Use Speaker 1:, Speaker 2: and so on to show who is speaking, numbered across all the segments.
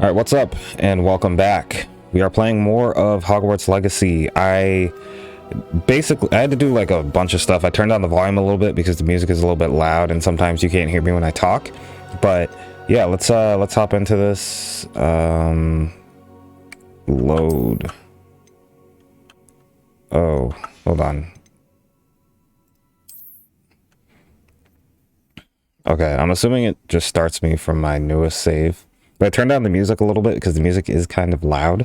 Speaker 1: All right, what's up and welcome back. We are playing more of Hogwarts Legacy. I had to do like a bunch of stuff. I turned down the volume a little bit because the music is a little bit loud and sometimes you can't hear me when I talk. But yeah, let's hop into this. Load. Oh, hold on. Okay, I'm assuming it just starts me from my newest save. But I turned down the music a little bit because the music is kind of loud.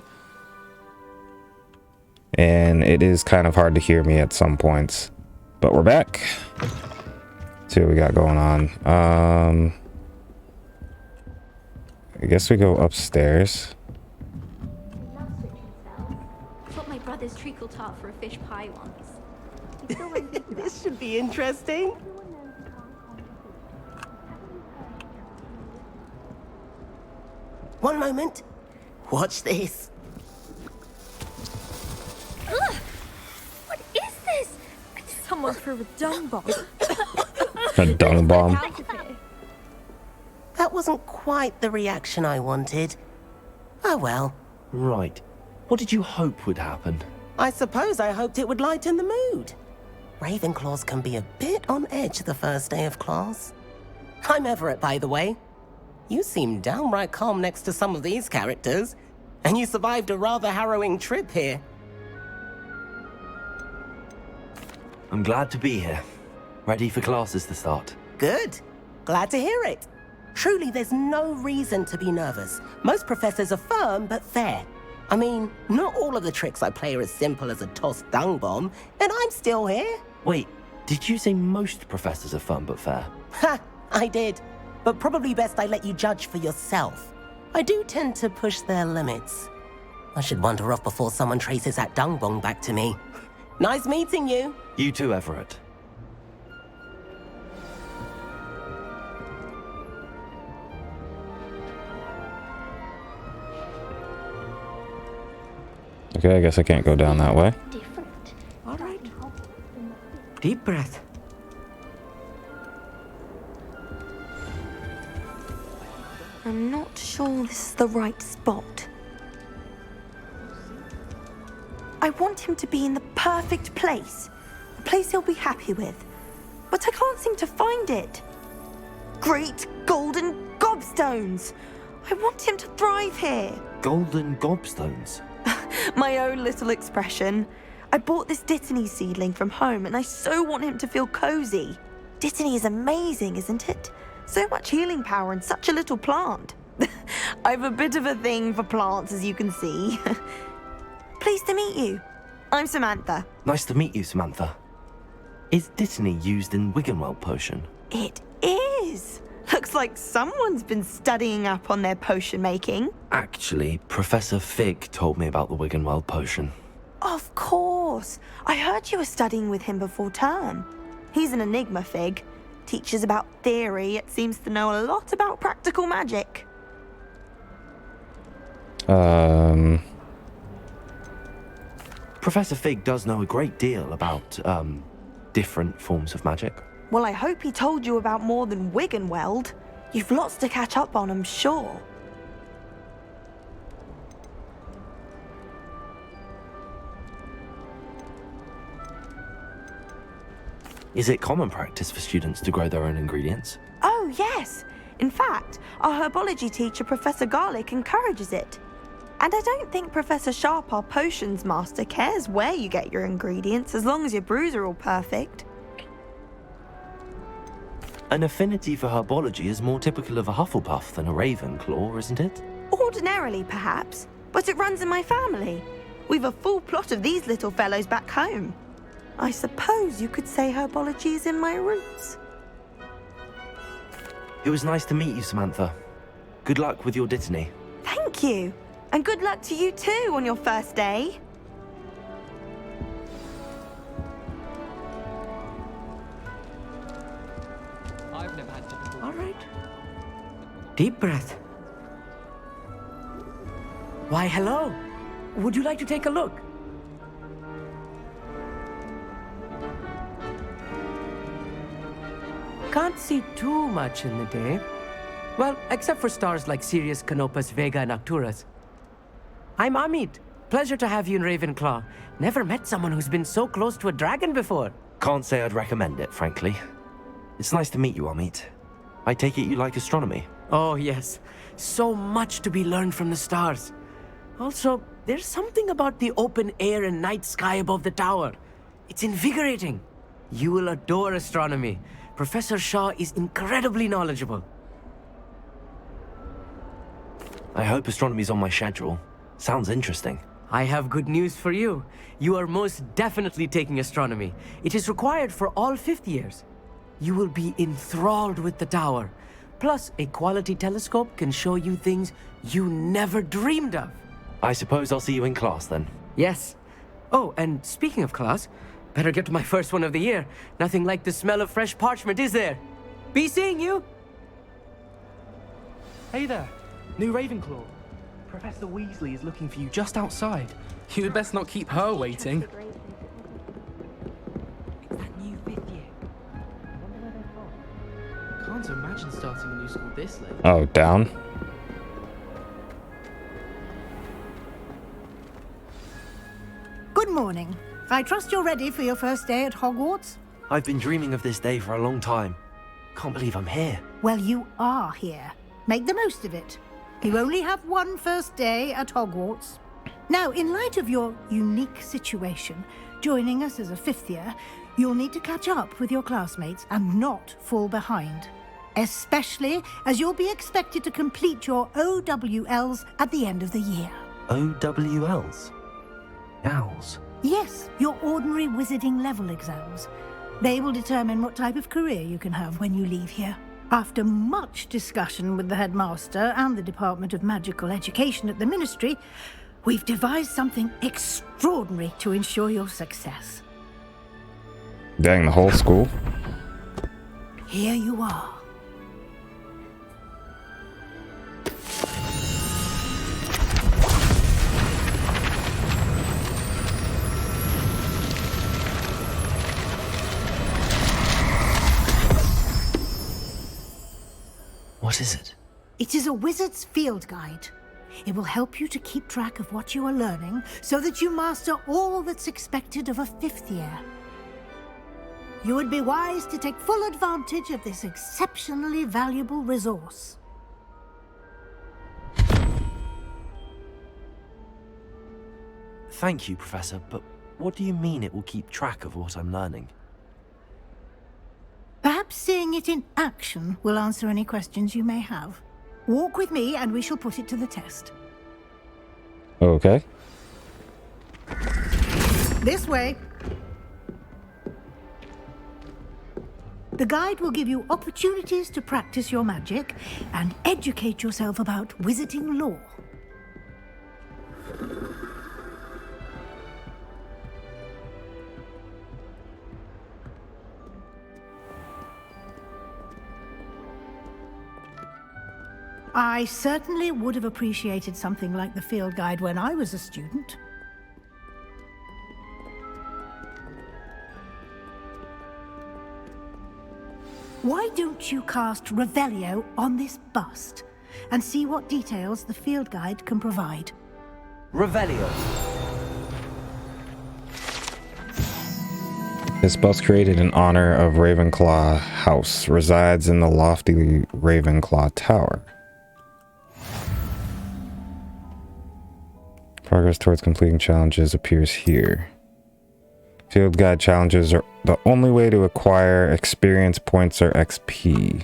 Speaker 1: And it is kind of hard to hear me at some points. But we're back. Let's see what we got going on. I guess we go upstairs.
Speaker 2: Got my brother's treacle tart for a fish pie once.
Speaker 3: This should be interesting. One moment. Watch this.
Speaker 2: Ugh! What is this?
Speaker 4: Someone threw a dung bomb.
Speaker 1: A dung bomb.
Speaker 3: That wasn't quite the reaction I wanted. Oh well.
Speaker 5: Right. What did you hope would happen?
Speaker 3: I suppose I hoped it would lighten the mood. Ravenclaws can be a bit on edge the first day of class. I'm Everett, by the way. You seem downright calm next to some of these characters, and you survived a rather harrowing trip here.
Speaker 5: I'm glad to be here. Ready for classes to start.
Speaker 3: Good. Glad to hear it. Truly, there's no reason to be nervous. Most professors are firm but fair. I mean, not all of the tricks I play are as simple as a tossed dung bomb, and I'm still here.
Speaker 5: Wait, did you say most professors are fun but fair?
Speaker 3: Ha! I did. But probably best I let you judge for yourself. I do tend to push their limits. I should wander off before someone traces that dung bomb back to me. Nice meeting you.
Speaker 5: You too, Everett.
Speaker 1: Okay, I guess I can't go down that way.
Speaker 2: Different.
Speaker 3: All right. Deep breath.
Speaker 4: I'm not sure this is the right spot. I want him to be in the perfect place. A place he'll be happy with. But I can't seem to find it. Great golden gobstones! I want him to thrive here.
Speaker 5: Golden gobstones.
Speaker 4: My own little expression. I bought this Dittany seedling from home and I so want him to feel cozy. Dittany is amazing, isn't it? So much healing power in such a little plant. I've a bit of a thing for plants, as you can see. Pleased to meet you. I'm Samantha.
Speaker 5: Nice to meet you, Samantha. Is Dittany used in Wiggenweld potion?
Speaker 4: It is. Looks like someone's been studying up on their potion making.
Speaker 5: Actually, Professor Fig told me about the Wiggenweld potion.
Speaker 4: Of course. I heard you were studying with him before term. He's an enigma, Fig. Teaches about theory, yet seems to know a lot about practical magic.
Speaker 5: Professor Fig does know a great deal about, different forms of magic.
Speaker 4: Well, I hope he told you about more than Wiggenweld. You've lots to catch up on, I'm sure.
Speaker 5: Is it common practice for students to grow their own ingredients?
Speaker 4: Oh, yes. In fact, our herbology teacher, Professor Garlick, encourages it. And I don't think Professor Sharp, our potions master, cares where you get your ingredients, as long as your brews are all perfect.
Speaker 5: An affinity for herbology is more typical of a Hufflepuff than a Ravenclaw, isn't it?
Speaker 4: Ordinarily, perhaps, but it runs in my family. We've a full plot of these little fellows back home. I suppose you could say herbology is in my roots.
Speaker 5: It was nice to meet you, Samantha. Good luck with your Dittany.
Speaker 4: Thank you. And good luck to you too on your first day.
Speaker 6: I've never had difficulty.
Speaker 3: All right. Deep breath. Why, hello. Would you like to take a look? Can't see too much in the day.
Speaker 7: Well, except for stars like Sirius, Canopus, Vega, and Arcturus. I'm Amit. Pleasure to have you in Ravenclaw. Never met someone who's been so close to a dragon before.
Speaker 5: Can't say I'd recommend it, frankly. It's nice to meet you, Amit. I take it you like astronomy.
Speaker 7: Oh, yes. So much to be learned from the stars. Also, there's something about the open air and night sky above the tower. It's invigorating. You will adore astronomy. Professor Shaw is incredibly knowledgeable.
Speaker 5: I hope astronomy's on my schedule. Sounds interesting.
Speaker 7: I have good news for you. You are most definitely taking astronomy. It is required for all fifth years. You will be enthralled with the tower. Plus, a quality telescope can show you things you never dreamed of.
Speaker 5: I suppose I'll see you in class then.
Speaker 7: Yes. Oh, and speaking of class, better get to my first one of the year. Nothing like the smell of fresh parchment, is there? Be seeing you!
Speaker 6: Hey there, new Ravenclaw. Professor Weasley is looking for you just outside. You'd best not keep her waiting.
Speaker 4: It's that new fifth year.
Speaker 6: Can't imagine starting a new school this late.
Speaker 1: Oh, down.
Speaker 8: Good morning. I trust you're ready for your first day at Hogwarts?
Speaker 5: I've been dreaming of this day for a long time. Can't believe I'm here.
Speaker 8: Well, you are here. Make the most of it. You only have one first day at Hogwarts. Now, in light of your unique situation, joining us as a fifth year, you'll need to catch up with your classmates and not fall behind. Especially as you'll be expected to complete your OWLs at the end of the year.
Speaker 5: OWLs? Owls?
Speaker 8: Yes, your ordinary wizarding level exams. They will determine what type of career you can have when you leave here. After much discussion with the headmaster and the Department of Magical Education at the Ministry, we've devised something extraordinary to ensure your success.
Speaker 1: Dang, the whole school?
Speaker 8: Here you are.
Speaker 5: What is it?
Speaker 8: It is a wizard's field guide. It will help you to keep track of what you are learning so that you master all that's expected of a fifth year. You would be wise to take full advantage of this exceptionally valuable resource.
Speaker 5: Thank you, Professor, but what do you mean it will keep track of what I'm learning?
Speaker 8: Perhaps seeing it in action will answer any questions you may have. Walk with me and we shall put it to the test.
Speaker 1: Okay.
Speaker 8: This way. The guide will give you opportunities to practice your magic and educate yourself about wizarding lore. I certainly would have appreciated something like the field guide when I was a student. Why don't you cast Revelio on this bust and see what details the field guide can provide?
Speaker 5: Revelio.
Speaker 1: This bust created in honor of Ravenclaw House resides in the lofty Ravenclaw Tower. Progress towards completing challenges appears here. Field guide challenges are the only way to acquire experience points or XP.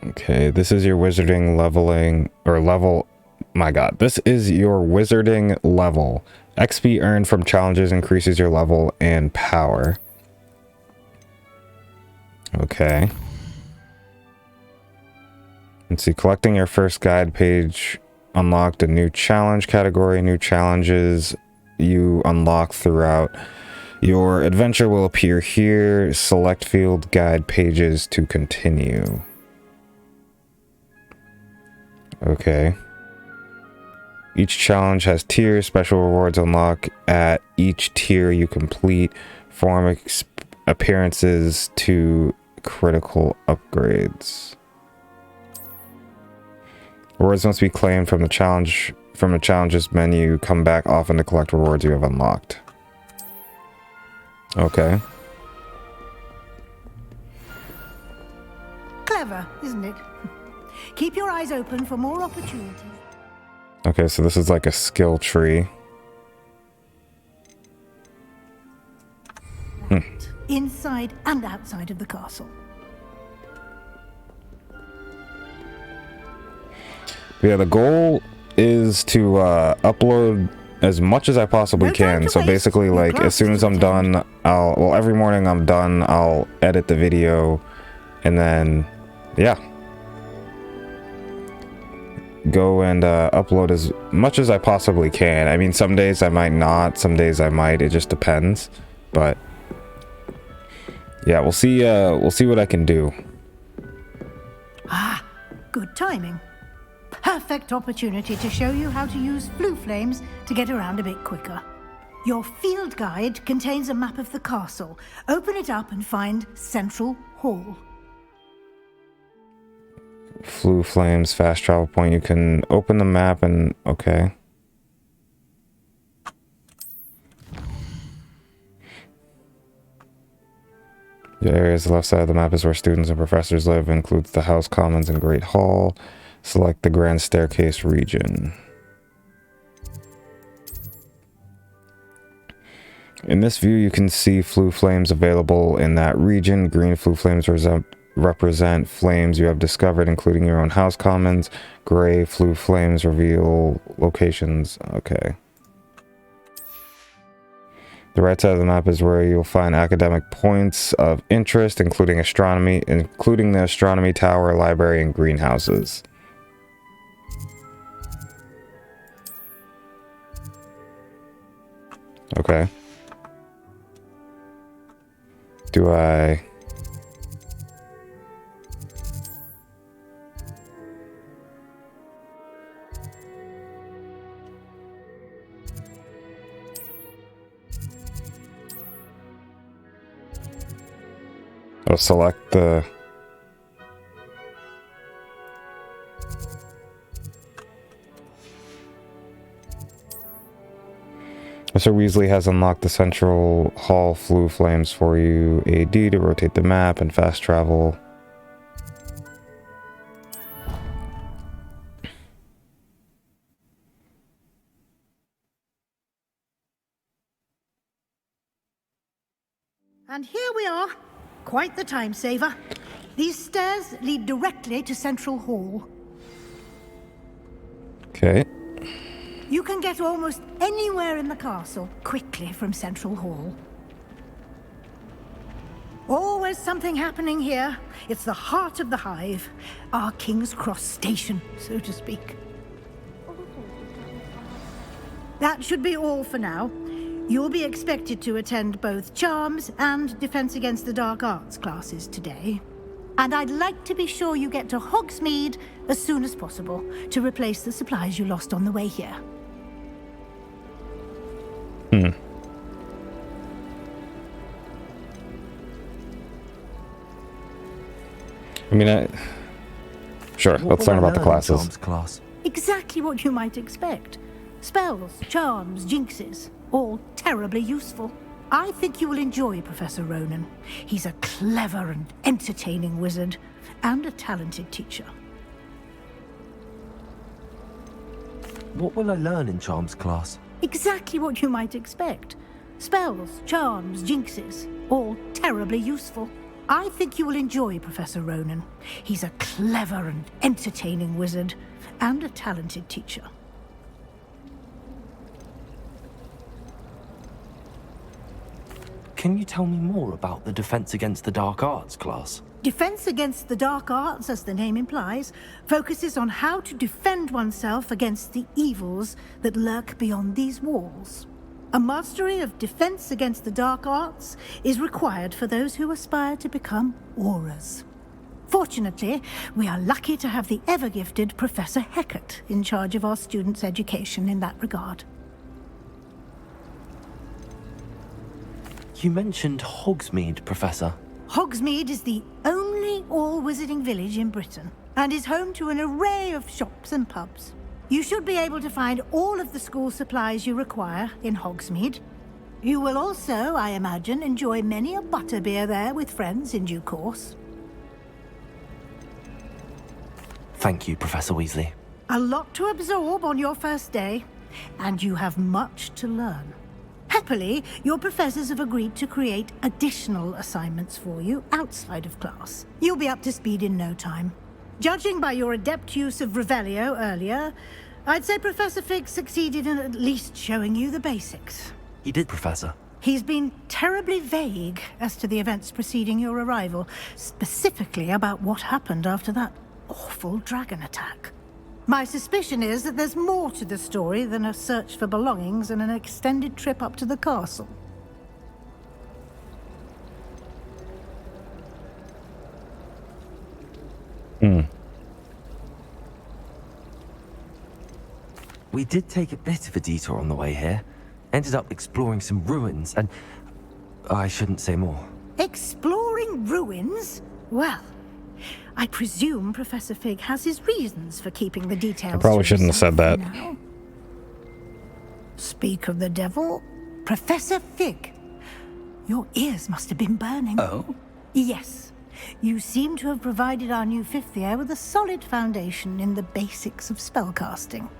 Speaker 1: Okay, this is your wizarding leveling or level. My god, this is your wizarding level. XP earned from challenges increases your level and power. Okay. Let's see, collecting your first guide page unlocked a new challenge category. New challenges you unlock throughout your adventure will appear here. Select field guide pages to continue. Okay. Each challenge has tiers. Special rewards unlock at each tier you complete. Form appearances to critical upgrades. Rewards must be claimed from the challenges menu. Come back often to collect rewards you have unlocked. Okay.
Speaker 8: Clever, isn't it? Keep your eyes open for more opportunities.
Speaker 1: Okay, so this is like a skill tree.
Speaker 8: Inside and outside of the castle.
Speaker 1: Yeah, the goal is to upload as much as I possibly can. So basically, like, as soon as I'm done, every morning I'm done, I'll edit the video, and then, yeah. Go and upload as much as I possibly can. I mean, some days I might not, some days I might, it just depends. But, yeah, we'll see what I can do.
Speaker 8: Ah, good timing. Perfect opportunity to show you how to use flue flames to get around a bit quicker. Your field guide contains a map of the castle. Open it up and find Central Hall.
Speaker 1: Flue flames, fast travel point. You can open the map and... okay. The areas on the left side of the map is where students and professors live. It includes the House Commons and Great Hall. Select the Grand Staircase region. In this view, you can see flue flames available in that region. Green flue flames represent flames you have discovered, including your own House Commons. Gray flue flames reveal locations. Okay. The right side of the map is where you'll find academic points of interest, including the astronomy tower, library, and greenhouses. Okay. Do I... I'll select the... Mr. Weasley has unlocked the Central Hall flue flames for you. AD to rotate the map and fast travel.
Speaker 8: And here we are. Quite the time saver. These stairs lead directly to Central Hall.
Speaker 1: Okay.
Speaker 8: You can get almost anywhere in the castle quickly from Central Hall. Always something happening here. It's the heart of the hive. Our King's Cross station, so to speak. That should be all for now. You'll be expected to attend both Charms and Defense Against the Dark Arts classes today. And I'd like to be sure you get to Hogsmeade as soon as possible to replace the supplies you lost on the way here.
Speaker 1: I mean, sure, let's learn about the classes.
Speaker 5: Class?
Speaker 8: Exactly what you might expect. Spells, charms, jinxes, all terribly useful. I think you will enjoy Professor Ronan. He's a clever and entertaining wizard, and a talented teacher.
Speaker 5: What will I learn in Charms class?
Speaker 8: Exactly what you might expect. Spells, charms, jinxes, all terribly useful. I think you will enjoy Professor Ronan. He's a clever and entertaining wizard, and a talented teacher.
Speaker 5: Can you tell me more about the Defense Against the Dark Arts class?
Speaker 8: Defense Against the Dark Arts, as the name implies, focuses on how to defend oneself against the evils that lurk beyond these walls. A mastery of Defense Against the Dark Arts is required for those who aspire to become Aurors. Fortunately, we are lucky to have the ever-gifted Professor Hecat in charge of our students' education in that regard.
Speaker 5: You mentioned Hogsmeade, Professor.
Speaker 8: Hogsmeade is the only all-wizarding village in Britain and is home to an array of shops and pubs. You should be able to find all of the school supplies you require in Hogsmeade. You will also, I imagine, enjoy many a butterbeer there with friends in due course.
Speaker 5: Thank you, Professor Weasley.
Speaker 8: A lot to absorb on your first day, and you have much to learn. Happily, your professors have agreed to create additional assignments for you outside of class. You'll be up to speed in no time. Judging by your adept use of Revelio earlier, I'd say Professor Fig succeeded in at least showing you the basics.
Speaker 5: He did, Professor.
Speaker 8: He's been terribly vague as to the events preceding your arrival, specifically about what happened after that awful dragon attack. My suspicion is that there's more to the story than a search for belongings and an extended trip up to the castle.
Speaker 5: We did take a bit of a detour on the way here. Ended up exploring some ruins, and I shouldn't say more.
Speaker 8: Exploring ruins? Well, I presume Professor Fig has his reasons for keeping the details.
Speaker 1: I probably
Speaker 8: to
Speaker 1: shouldn't have said
Speaker 8: himself
Speaker 1: that.
Speaker 8: now. Speak of the devil, Professor Fig. Your ears must have been burning.
Speaker 9: Oh?
Speaker 8: Yes. You seem to have provided our new fifth year with a solid foundation in the basics of spellcasting.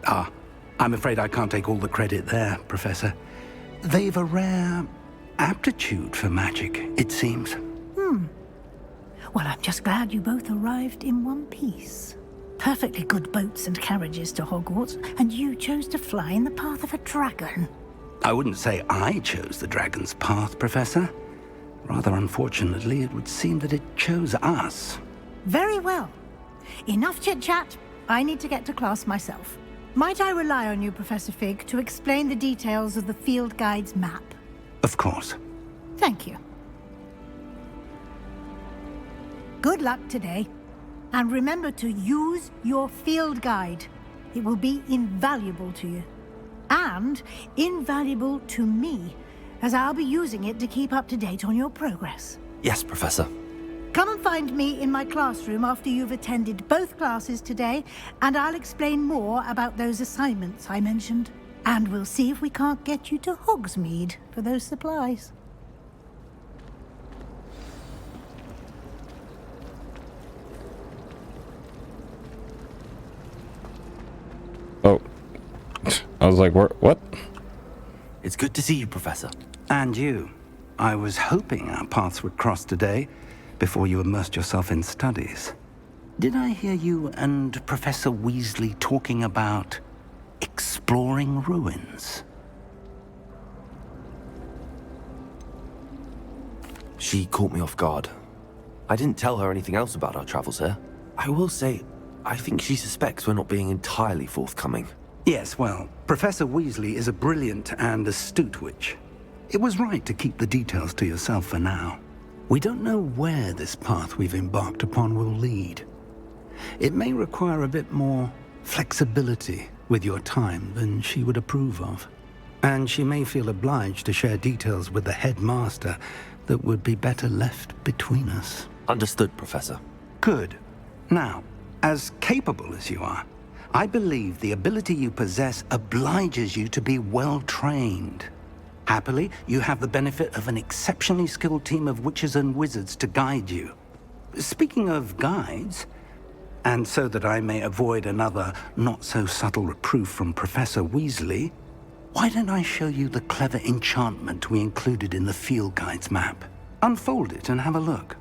Speaker 9: Ah, I'm afraid I can't take all the credit there, Professor. They've a rare aptitude for magic, it seems.
Speaker 8: Well, I'm just glad you both arrived in one piece. Perfectly good boats and carriages to Hogwarts, and you chose to fly in the path of a dragon.
Speaker 9: I wouldn't say I chose the dragon's path, Professor. Rather unfortunately, it would seem that it chose us.
Speaker 8: Very well. Enough chit-chat. I need to get to class myself. Might I rely on you, Professor Fig, to explain the details of the field guide's map?
Speaker 9: Of course.
Speaker 8: Thank you. Good luck today. And remember to use your field guide. It will be invaluable to you. And invaluable to me, as I'll be using it to keep up to date on your progress.
Speaker 5: Yes, Professor.
Speaker 8: Come and find me in my classroom after you've attended both classes today, and I'll explain more about those assignments I mentioned. And we'll see if we can't get you to Hogsmeade for those supplies.
Speaker 1: Oh. I was like, what?
Speaker 5: It's good to see you, Professor.
Speaker 9: And you. I was hoping our paths would cross today, before you immersed yourself in studies. Did I hear you and Professor Weasley talking about exploring ruins?
Speaker 5: She caught me off guard. I didn't tell her anything else about our travels here. I will say, I think she suspects we're not being entirely forthcoming.
Speaker 9: Yes, well, Professor Weasley is a brilliant and astute witch. It was right to keep the details to yourself for now. We don't know where this path we've embarked upon will lead. It may require a bit more flexibility with your time than she would approve of. And she may feel obliged to share details with the headmaster that would be better left between us.
Speaker 5: Understood, Professor.
Speaker 9: Good. Now, as capable as you are, I believe the ability you possess obliges you to be well trained. Happily, you have the benefit of an exceptionally skilled team of witches and wizards to guide you. Speaking of guides, and so that I may avoid another not-so-subtle reproof from Professor Weasley, why don't I show you the clever enchantment we included in the field guide's map? Unfold it and have a look.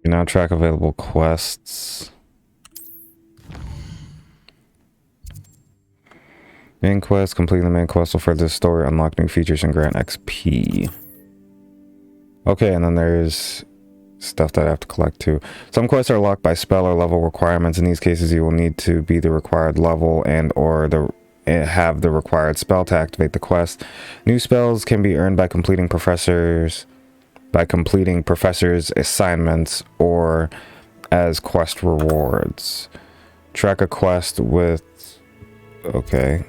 Speaker 1: You now track available quests. Main quest. Completing the main quest will further the story, unlock new features, and grant XP. Okay, and then there's stuff that I have to collect too. Some quests are locked by spell or level requirements. In these cases, you will need to be the required level and or have the required spell to activate the quest. New spells can be earned by completing professors' assignments or as quest rewards. Track a quest with... Okay.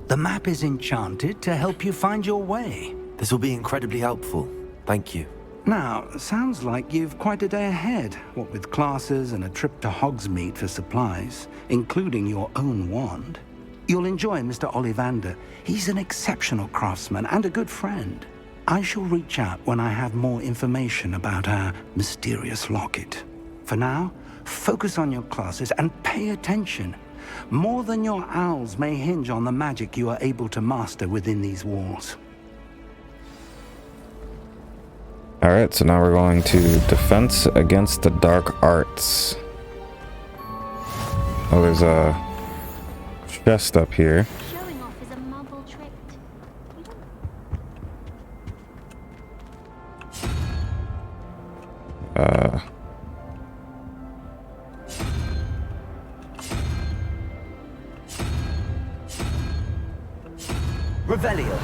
Speaker 9: The map is enchanted to help you find your way.
Speaker 5: This will be incredibly helpful. Thank you.
Speaker 9: Now, sounds like you've quite a day ahead, what with classes and a trip to Hogsmeade for supplies, including your own wand. You'll enjoy Mr. Ollivander. He's an exceptional craftsman and a good friend. I shall reach out when I have more information about our mysterious locket. For now, focus on your classes and pay attention. More than your owls may hinge on the magic you are able to master within these walls.
Speaker 1: Alright, so now we're going to Defense Against the Dark Arts. Oh, there's a chest up here.
Speaker 2: Showing off is a mumble trick.
Speaker 5: Revelio.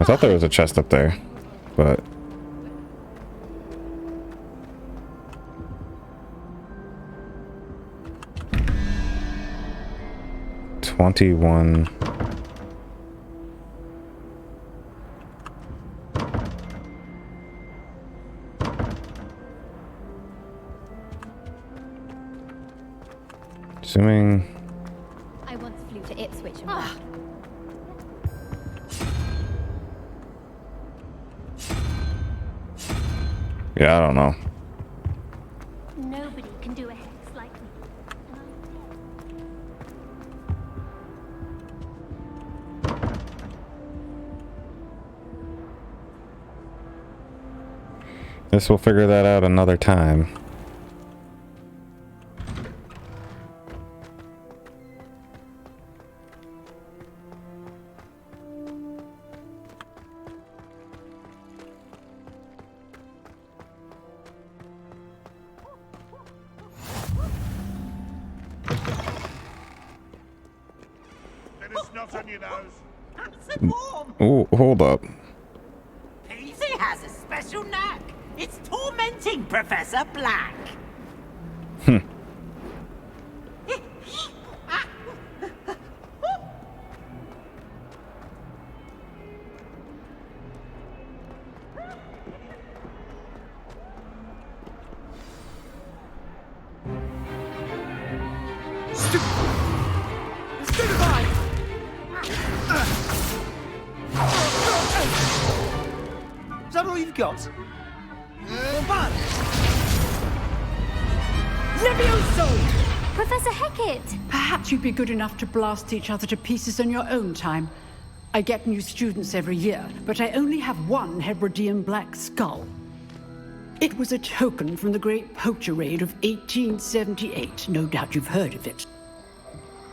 Speaker 1: I thought there was a chest up there, but... $21. Assuming...
Speaker 2: I once flew to Ipswich and back.
Speaker 1: Yeah, I don't know.
Speaker 2: Nobody can do a hex like me.
Speaker 1: Guess we'll figure that out another time. Oh, hold up.
Speaker 10: Peasy has a special knack. It's tormenting Professor Black.
Speaker 7: Is that all you've got?
Speaker 10: Levioso!
Speaker 2: Professor Hecat!
Speaker 11: Perhaps you'd be good enough to blast each other to pieces in your own time. I get new students every year, but I only have one Hebridean black skull. It was a token from the Great Poacher Raid of 1878. No doubt you've heard of it.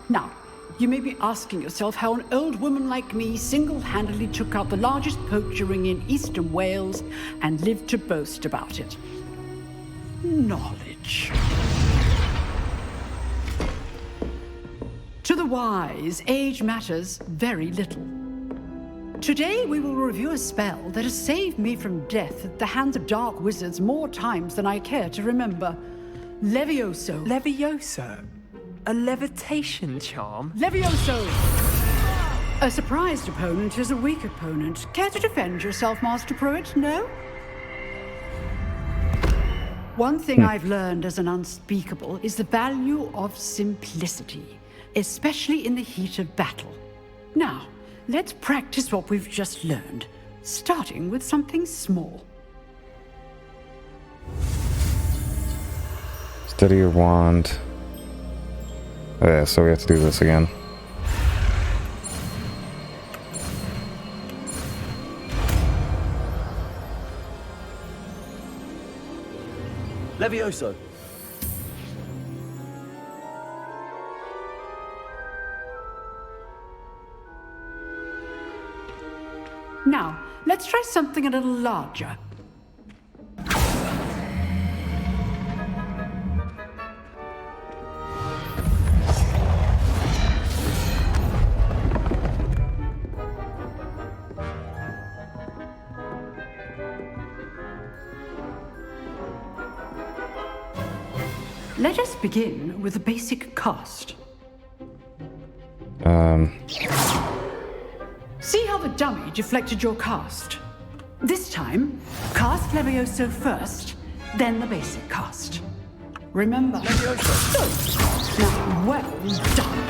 Speaker 11: Now, you may be asking yourself how an old woman like me single-handedly took out the largest poacher ring in eastern Wales and lived to boast about it. Knowledge. To the wise, age matters very little. Today we will review a spell that has saved me from death at the hands of dark wizards more times than I care to remember. Levioso.
Speaker 6: Levioso? A levitation charm?
Speaker 11: Levioso! A surprised opponent is a weak opponent. Care to defend yourself, Master Pruitt? No? One thing I've learned as an unspeakable is the value of simplicity, especially in the heat of battle. Now, let's practice what we've just learned, starting with something small.
Speaker 1: Steady your wand. Oh, yeah, so we have to do this again.
Speaker 5: Levioso.
Speaker 11: Now, let's try something a little larger. Let us begin with the basic cast. See how the dummy deflected your cast? This time, cast Levioso first, then the basic cast. Remember? Levioso. Now, well done.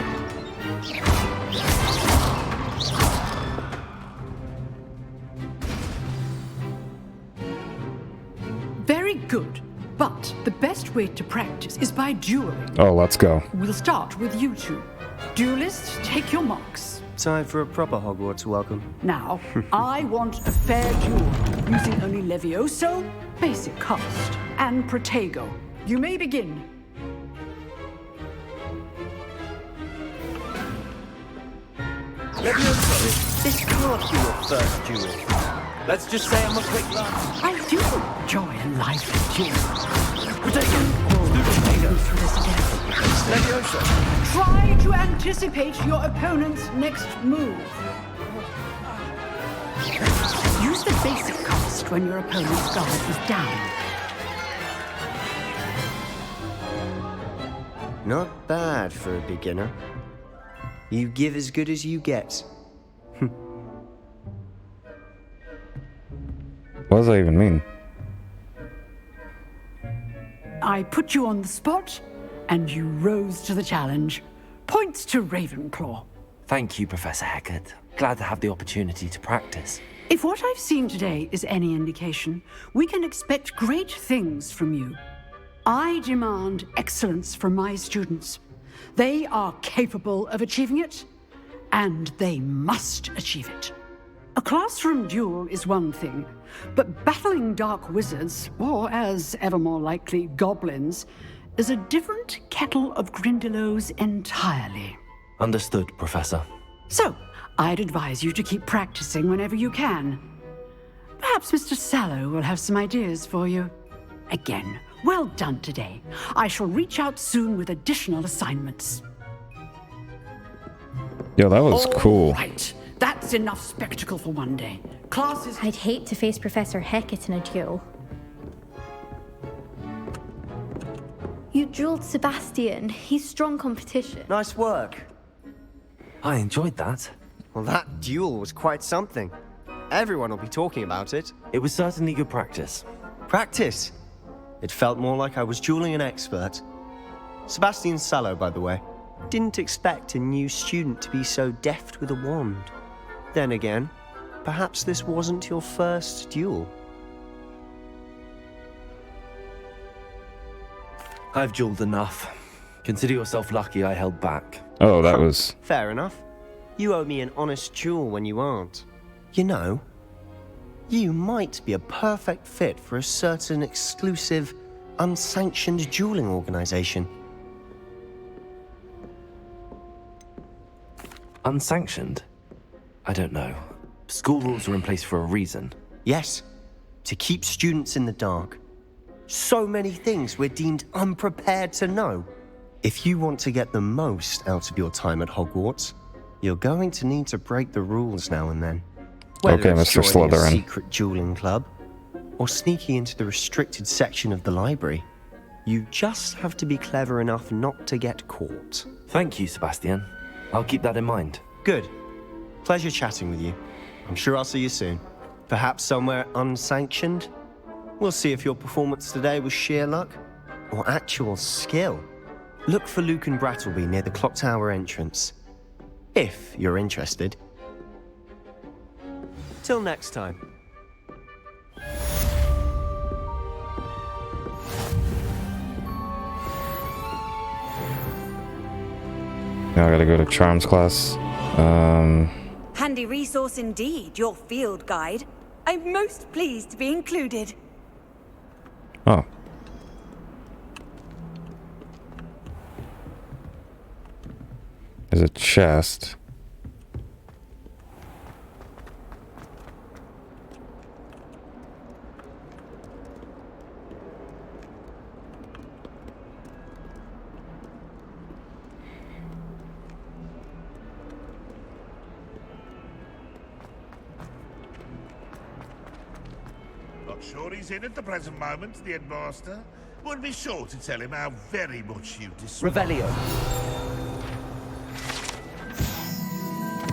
Speaker 11: Very good. But the best way to practice is by dueling.
Speaker 1: Oh, let's go.
Speaker 11: We'll start with you two. Duelists, take your marks.
Speaker 12: Time for a proper Hogwarts welcome.
Speaker 11: Now, I want a fair duel, using only Levioso, basic cast, and Protego. You may begin.
Speaker 12: Levioso, this can't be your first duel. Let's just say I'm a quick learner.
Speaker 11: I do enjoy a lively duel. Protego, go through this again.
Speaker 12: Levioso.
Speaker 11: Try to anticipate your opponent's next move. Use the basic cast when your opponent's guard is down.
Speaker 12: Not bad for a beginner. You give as good as you get.
Speaker 1: What does that even mean?
Speaker 11: I put you on the spot, and you rose to the challenge. Points to Ravenclaw.
Speaker 5: Thank you, Professor Hecat. Glad to have the opportunity to practice.
Speaker 11: If what I've seen today is any indication, we can expect great things from you. I demand excellence from my students. They are capable of achieving it, and they must achieve it. A classroom duel is one thing, but battling dark wizards, or as ever more likely, goblins, is a different kettle of Grindylows entirely.
Speaker 5: Understood, Professor.
Speaker 11: So, I'd advise you to keep practicing whenever you can. Perhaps Mr. Sallow will have some ideas for you. Again, well done today. I shall reach out soon with additional assignments.
Speaker 1: Yo, that was cool.
Speaker 11: Right. That's enough spectacle for one day. Classes...
Speaker 2: I'd hate to face Professor Hecat in a duel. You dueled Sebastian. He's strong competition.
Speaker 12: Nice work.
Speaker 5: I enjoyed that.
Speaker 12: Well, that duel was quite something. Everyone will be talking about it.
Speaker 5: It was certainly good practice.
Speaker 12: Practice? It felt more like I was dueling an expert. Sebastian Sallow, by the way. Didn't expect a new student to be so deft with a wand. Then again, perhaps this wasn't your first duel.
Speaker 5: I've dueled enough. Consider yourself lucky I held back.
Speaker 1: Oh, that was...
Speaker 12: Fair enough. You owe me an honest duel when you aren't. You know, you might be a perfect fit for a certain exclusive, unsanctioned dueling organization.
Speaker 5: Unsanctioned? I don't know. School rules are in place for a reason.
Speaker 12: Yes, to keep students in the dark. So many things we're deemed unprepared to know. If you want to get the most out of your time at Hogwarts, you're going to need to break the rules now and then. Whether
Speaker 1: Okay,
Speaker 12: it's
Speaker 1: Mr.
Speaker 12: joining a
Speaker 1: Slytherin.
Speaker 12: secret dueling club, or sneaking into the restricted section of the library, you just have to be clever enough not to get caught.
Speaker 5: Thank you, Sebastian. I'll keep that in mind.
Speaker 12: Good. Pleasure chatting with you. I'm sure I'll see you soon. Perhaps somewhere unsanctioned? We'll see if your performance today was sheer luck or actual skill. Look for Luke and Brattleby near the clock tower entrance. If you're interested. Till next time.
Speaker 1: Now I gotta go to Charms class.
Speaker 13: Handy resource indeed, your field guide. I'm most pleased to be included.
Speaker 1: Oh. There's a chest.
Speaker 14: Not sure he's in at the present moment, the headmaster. We'll be sure to tell him how very much you despise.
Speaker 7: Revelio.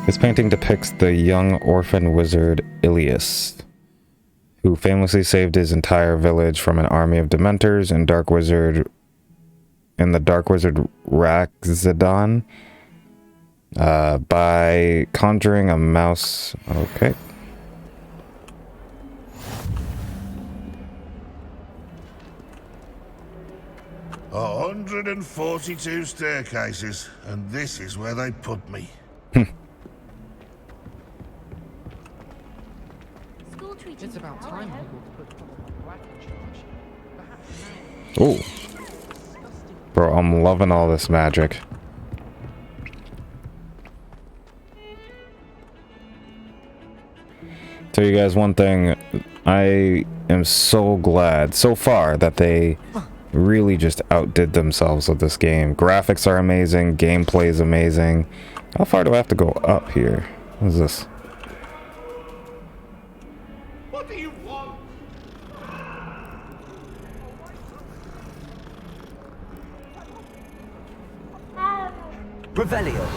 Speaker 1: This painting depicts the young orphan wizard Ilias, who famously saved his entire village from an army of Dementors and the Dark Wizard Raxidon by conjuring a mouse. Okay.
Speaker 14: A 142 staircases, and this is where they put me.
Speaker 6: It's about time Hogwarts put Black in charge.
Speaker 1: Oh. Bro, I'm loving all this magic. Tell you guys one thing, I am so glad so far that they really just outdid themselves with this game. Graphics are amazing, gameplay is amazing. How far do I have to go up here? What is this?
Speaker 14: What do you want?
Speaker 7: Revelio.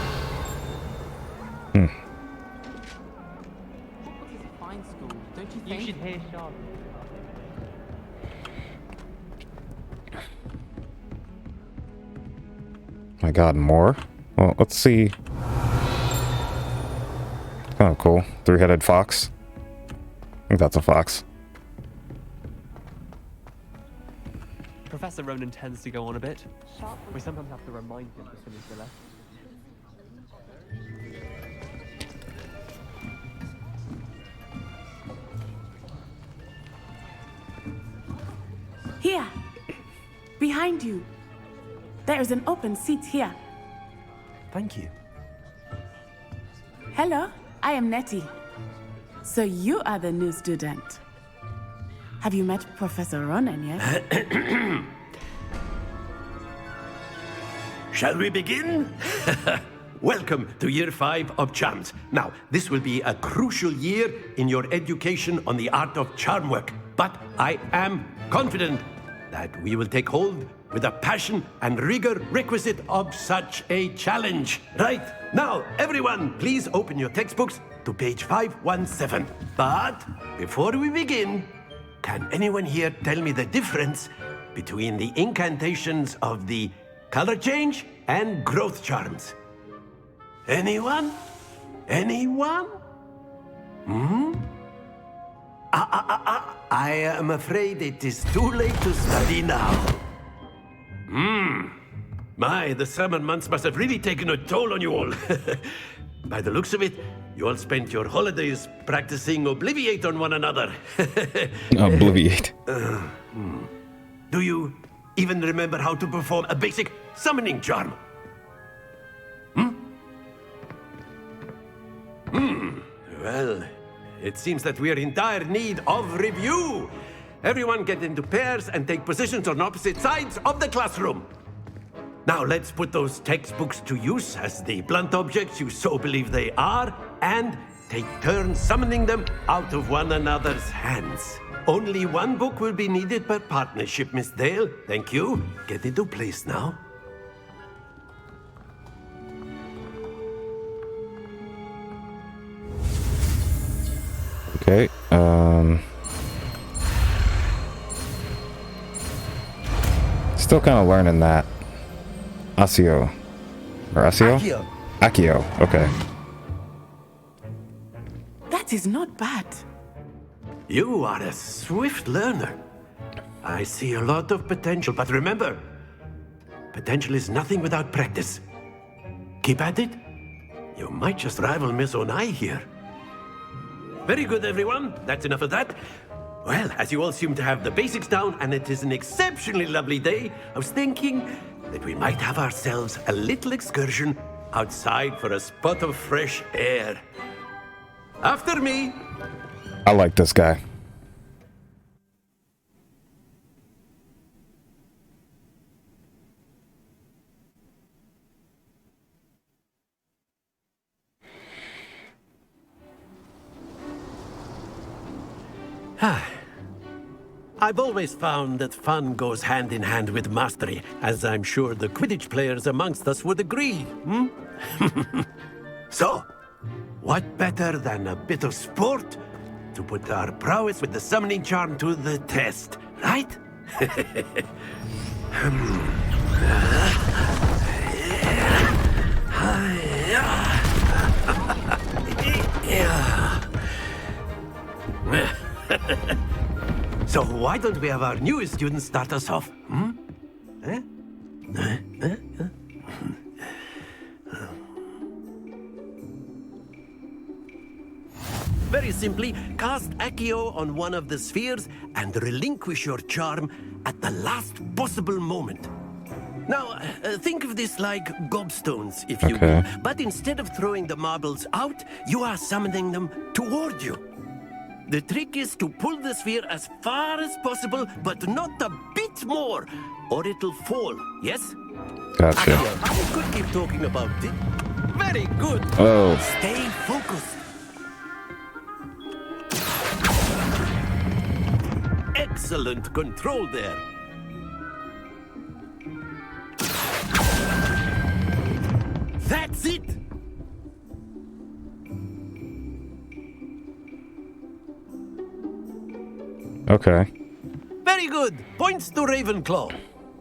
Speaker 6: Hogwarts is a fine school, don't you think? You should hear Charlotte.
Speaker 1: My god, more? Well, let's see. Oh, cool. Three-headed fox. I think that's a fox.
Speaker 15: Professor Ronan tends to go on a bit. We sometimes have to remind him to finish the lesson.
Speaker 16: Here, behind you. There is an open seat here.
Speaker 5: Thank you.
Speaker 16: Hello, I am Nettie. So you are the new student. Have you met Professor Ronan yet?
Speaker 17: Shall we begin? Welcome to Year 5 of Charms. Now, this will be a crucial year in your education on the art of charm work. But I am confident that we will take hold with the passion and rigor requisite of such a challenge. Right, now, everyone, please open your textbooks to page 517. But before we begin, can anyone here tell me the difference between the incantations of the color change and growth charms? Anyone? Anyone? I am afraid it is too late to study now. My, the summer months must have really taken a toll on you all. By the looks of it, you all spent your holidays practicing Obliviate on one another.
Speaker 1: Obliviate.
Speaker 17: Do you even remember how to perform a basic summoning charm? Well, it seems that we are in dire need of review. Everyone get into pairs and take positions on opposite sides of the classroom. Now let's put those textbooks to use as the blunt objects you so believe they are, and take turns summoning them out of one another's hands. Only one book will be needed per partnership, Miss Dale. Thank you. Get into place now.
Speaker 1: Okay, still kind of learning that. Accio. Or Accio?
Speaker 17: Accio.
Speaker 1: Accio, okay.
Speaker 16: That is not bad.
Speaker 17: You are a swift learner. I see a lot of potential, but remember, potential is nothing without practice. Keep at it. You might just rival Miss Onai here. Very good, everyone. That's enough of that. Well, as you all seem to have the basics down, and it is an exceptionally lovely day, I was thinking that we might have ourselves a little excursion outside for a spot of fresh air. After me.
Speaker 1: I like this guy.
Speaker 17: I've always found that fun goes hand in hand with mastery, as I'm sure the Quidditch players amongst us would agree, hmm? So, what better than a bit of sport to put our prowess with the summoning charm to the test, right? So why don't we have our newest student start us off? Hmm? Eh? Very simply, cast Accio on one of the spheres and relinquish your charm at the last possible moment. Now, think of this like gobstones, if you will. But instead of throwing the marbles out, you are summoning them toward you. The trick is to pull the sphere as far as possible, but not a bit more, or it'll fall, yes?
Speaker 1: Gotcha.
Speaker 17: I could keep talking about it. Very good.
Speaker 1: Oh.
Speaker 17: Stay focused. Excellent control there. That's it.
Speaker 1: Okay.
Speaker 17: Very good. Points to Ravenclaw.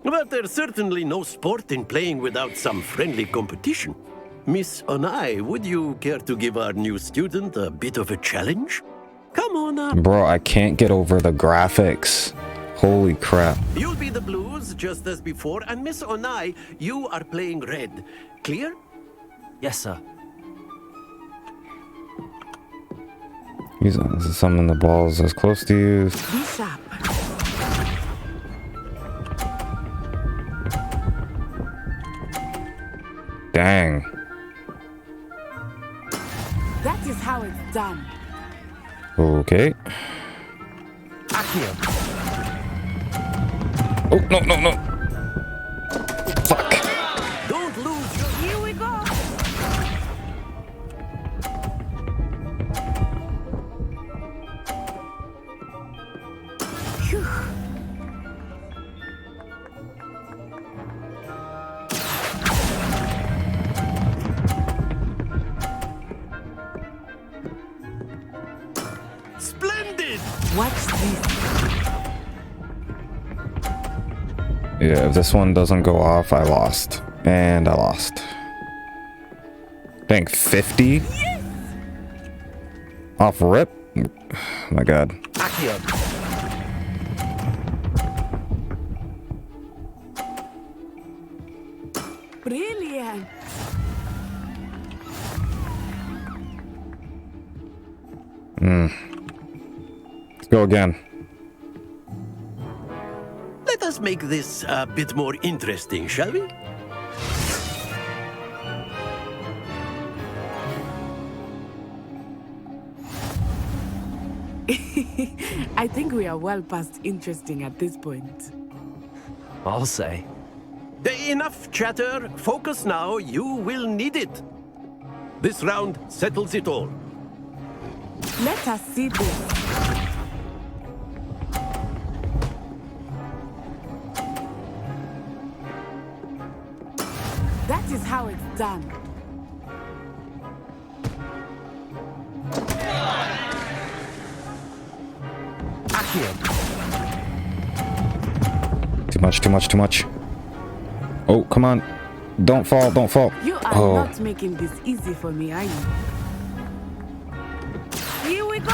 Speaker 17: But there's certainly no sport in playing without some friendly competition. Miss Onai, would you care to give our new student a bit of a challenge? Come on up.
Speaker 1: Bro, I can't get over the graphics. Holy crap.
Speaker 17: You'll be the blues, just as before, and Miss Onai, you are playing red. Clear?
Speaker 5: Yes, sir.
Speaker 1: He's summon the balls as close to you.
Speaker 16: Be sharp.
Speaker 1: Dang.
Speaker 16: That is how it's done.
Speaker 1: Okay. Oh, no, no, no. Fuck.
Speaker 17: Don't lose your...
Speaker 16: Here we go. Phew.
Speaker 17: Splendid!
Speaker 16: Watch this.
Speaker 1: Yeah, if this one doesn't go off, I lost. And I lost. Dang, 50?
Speaker 17: Yes!
Speaker 1: Off rip? Oh my god.
Speaker 16: Brilliant.
Speaker 1: Let's go again.
Speaker 17: Let us make this a bit more interesting, shall we?
Speaker 16: I think we are well past interesting at this point.
Speaker 5: I'll say.
Speaker 17: Enough chatter. Focus now. You will need it. This round settles it all.
Speaker 16: Let us see this. That is how it's done.
Speaker 1: Too much, too much, too much. Oh, come on. Don't fall, don't fall.
Speaker 16: You are not making this easy for me, are you? Here we go.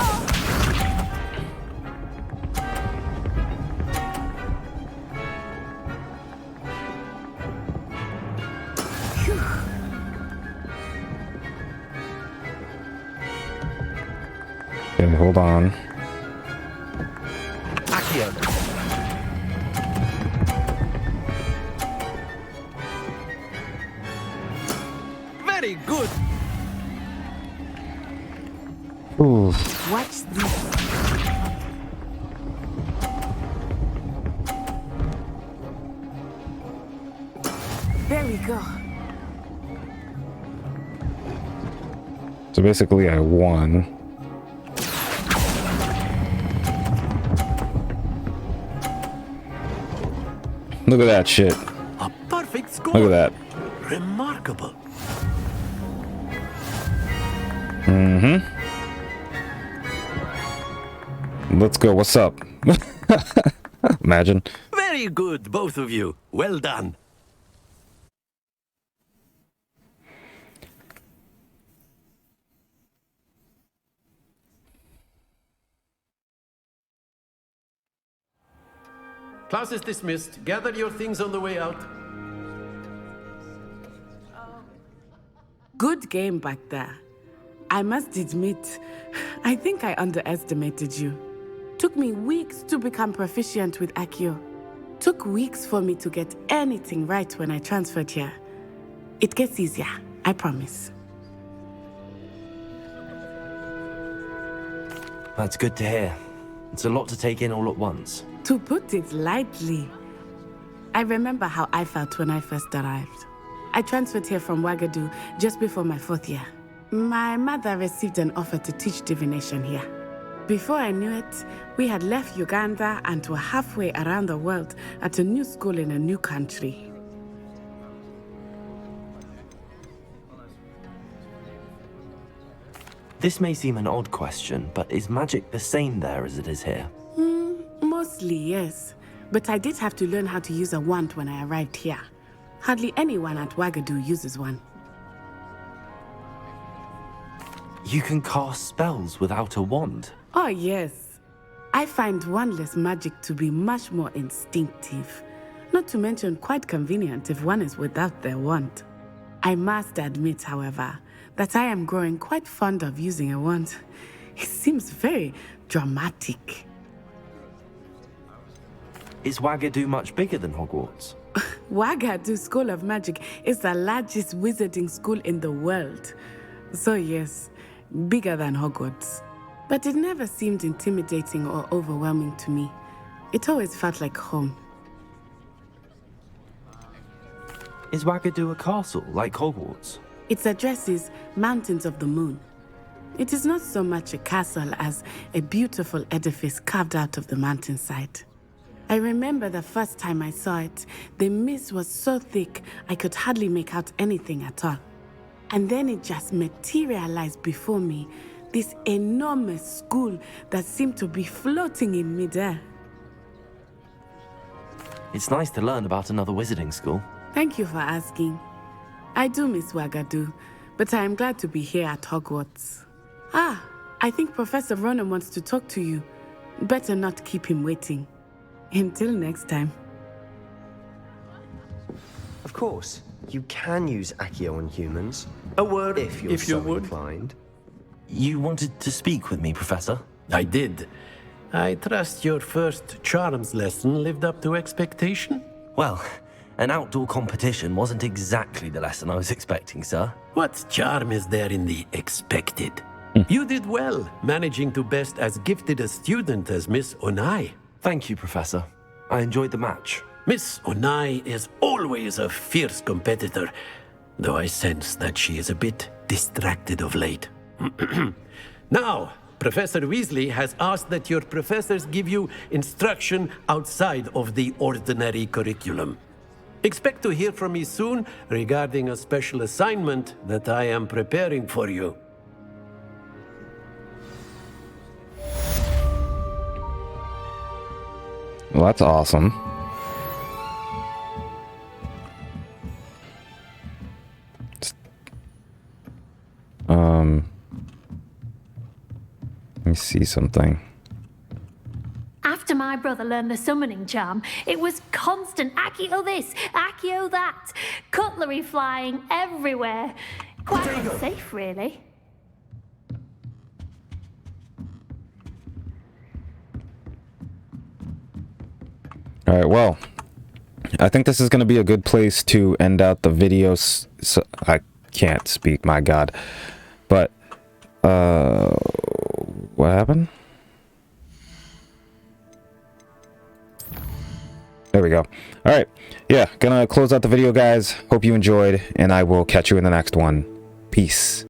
Speaker 1: Okay, hold on.
Speaker 17: Very good.
Speaker 1: Ooh.
Speaker 16: Watch this. There we go.
Speaker 1: So basically I won. Look at that shit.
Speaker 17: A perfect score.
Speaker 1: Look at that.
Speaker 17: Remarkable.
Speaker 1: Mm-hmm. Let's go. What's up? Imagine.
Speaker 17: Very good, both of you. Well done. Class is dismissed. Gather your things on the way out.
Speaker 16: Good game back there. I must admit, I think I underestimated you. Took me weeks to become proficient with Accio. Took weeks for me to get anything right when I transferred here. It gets easier, I promise.
Speaker 5: That's good to hear. It's a lot to take in all at once.
Speaker 16: To put it lightly, I remember how I felt when I first arrived. I transferred here from Ouagadougou just before my 4th year. My mother received an offer to teach divination here. Before I knew it, we had left Uganda and were halfway around the world at a new school in a new country.
Speaker 5: This may seem an odd question, but is magic the same there as it is here?
Speaker 16: Mostly, yes. But I did have to learn how to use a wand when I arrived here. Hardly anyone at Ouagadougou uses one.
Speaker 5: You can cast spells without a wand?
Speaker 16: Oh, yes. I find wandless magic to be much more instinctive. Not to mention quite convenient if one is without their wand. I must admit, however, that I am growing quite fond of using a wand. It seems very dramatic.
Speaker 5: Is Ouagadougou much bigger than Hogwarts?
Speaker 16: Ouagadougou School of Magic is the largest wizarding school in the world. So yes, bigger than Hogwarts. But it never seemed intimidating or overwhelming to me. It always felt like home.
Speaker 5: Is Ouagadougou a castle, like Hogwarts?
Speaker 16: Its address is Mountains of the Moon. It is not so much a castle as a beautiful edifice carved out of the mountainside. I remember the first time I saw it, the mist was so thick I could hardly make out anything at all. And then it just materialized before me, this enormous school that seemed to be floating in midair.
Speaker 5: It's nice to learn about another wizarding school.
Speaker 16: Thank you for asking. I do miss Ouagadougou, but I am glad to be here at Hogwarts. Ah, I think Professor Ronan wants to talk to you. Better not keep him waiting. Until next time.
Speaker 12: Of course, you can use Accio on humans. A word if you're so inclined.
Speaker 5: You wanted to speak with me, Professor?
Speaker 17: I did. I trust your first charms lesson lived up to expectation?
Speaker 5: Well, an outdoor competition wasn't exactly the lesson I was expecting, sir.
Speaker 17: What charm is there in the expected? You did well, managing to best as gifted a student as Miss Onai.
Speaker 5: Thank you, Professor. I enjoyed the match.
Speaker 17: Miss Onai is always a fierce competitor, though I sense that she is a bit distracted of late. Now, Professor Weasley has asked that your professors give you instruction outside of the ordinary curriculum. Expect to hear from me soon regarding a special assignment that I am preparing for you.
Speaker 1: Well, that's awesome. Let me see something.
Speaker 2: After my brother learned the summoning charm, it was constant Accio this, Accio that, cutlery flying everywhere. Quite unsafe, really.
Speaker 1: All right, well, I think this is going to be a good place to end out the video. So I can't speak, my God. But, what happened? There we go. All right, yeah, gonna close out the video, guys. Hope you enjoyed, and I will catch you in the next one. Peace.